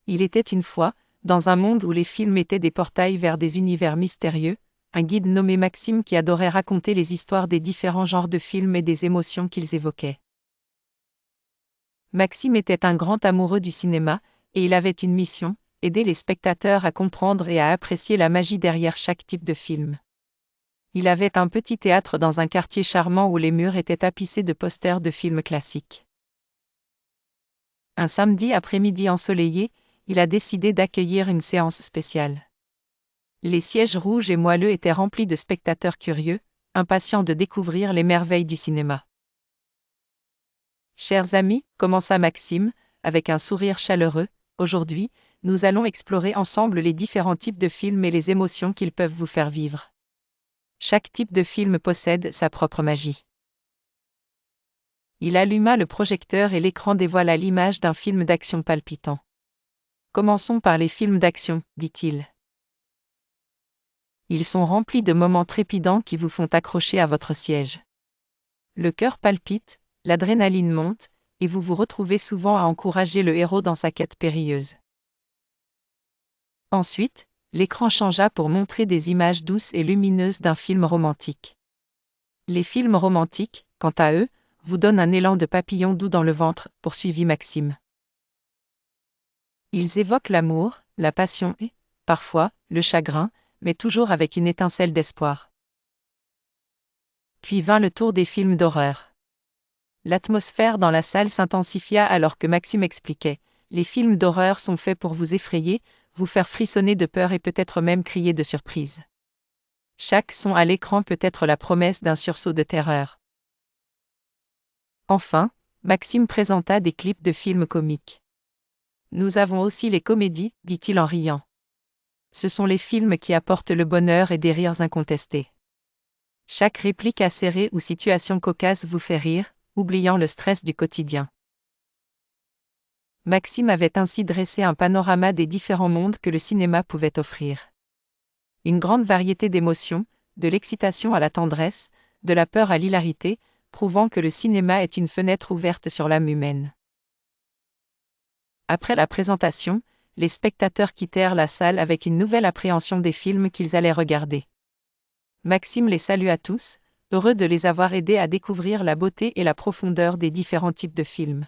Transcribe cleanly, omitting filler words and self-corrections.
Il était une fois, dans un monde où les films étaient des portails vers des univers mystérieux, un guide nommé Maxime qui adorait raconter les histoires des différents genres de films et des émotions qu'ils évoquaient. Maxime était un grand amoureux du cinéma, et il avait une mission, aider les spectateurs à comprendre et à apprécier la magie derrière chaque type de film. Il avait un petit théâtre dans un quartier charmant où les murs étaient tapissés de posters de films classiques. Un samedi après-midi ensoleillé, il a décidé d'accueillir une séance spéciale. Les sièges rouges et moelleux étaient remplis de spectateurs curieux, impatients de découvrir les merveilles du cinéma. Chers amis, commença Maxime, avec un sourire chaleureux, aujourd'hui, nous allons explorer ensemble les différents types de films et les émotions qu'ils peuvent vous faire vivre. Chaque type de film possède sa propre magie. Il alluma le projecteur et l'écran dévoila l'image d'un film d'action palpitant. Commençons par les films d'action, dit-il. Ils sont remplis de moments trépidants qui vous font accrocher à votre siège. Le cœur palpite, l'adrénaline monte, et vous vous retrouvez souvent à encourager le héros dans sa quête périlleuse. Ensuite, l'écran changea pour montrer des images douces et lumineuses d'un film romantique. Les films romantiques, quant à eux, vous donnent un élan de papillon doux dans le ventre, poursuivit Maxime. Ils évoquent l'amour, la passion et, parfois, le chagrin, mais toujours avec une étincelle d'espoir. Puis vint le tour des films d'horreur. L'atmosphère dans la salle s'intensifia alors que Maxime expliquait « Les films d'horreur sont faits pour vous effrayer, vous faire frissonner de peur et peut-être même crier de surprise. Chaque son à l'écran peut être la promesse d'un sursaut de terreur. » Enfin, Maxime présenta des clips de films comiques. « Nous avons aussi les comédies, dit-il en riant. Ce sont les films qui apportent le bonheur et des rires incontestés. Chaque réplique acérée ou situation cocasse vous fait rire, oubliant le stress du quotidien. » Maxime avait ainsi dressé un panorama des différents mondes que le cinéma pouvait offrir. Une grande variété d'émotions, de l'excitation à la tendresse, de la peur à l'hilarité, prouvant que le cinéma est une fenêtre ouverte sur l'âme humaine. Après la présentation, les spectateurs quittèrent la salle avec une nouvelle appréhension des films qu'ils allaient regarder. Maxime les salua tous, heureux de les avoir aidés à découvrir la beauté et la profondeur des différents types de films.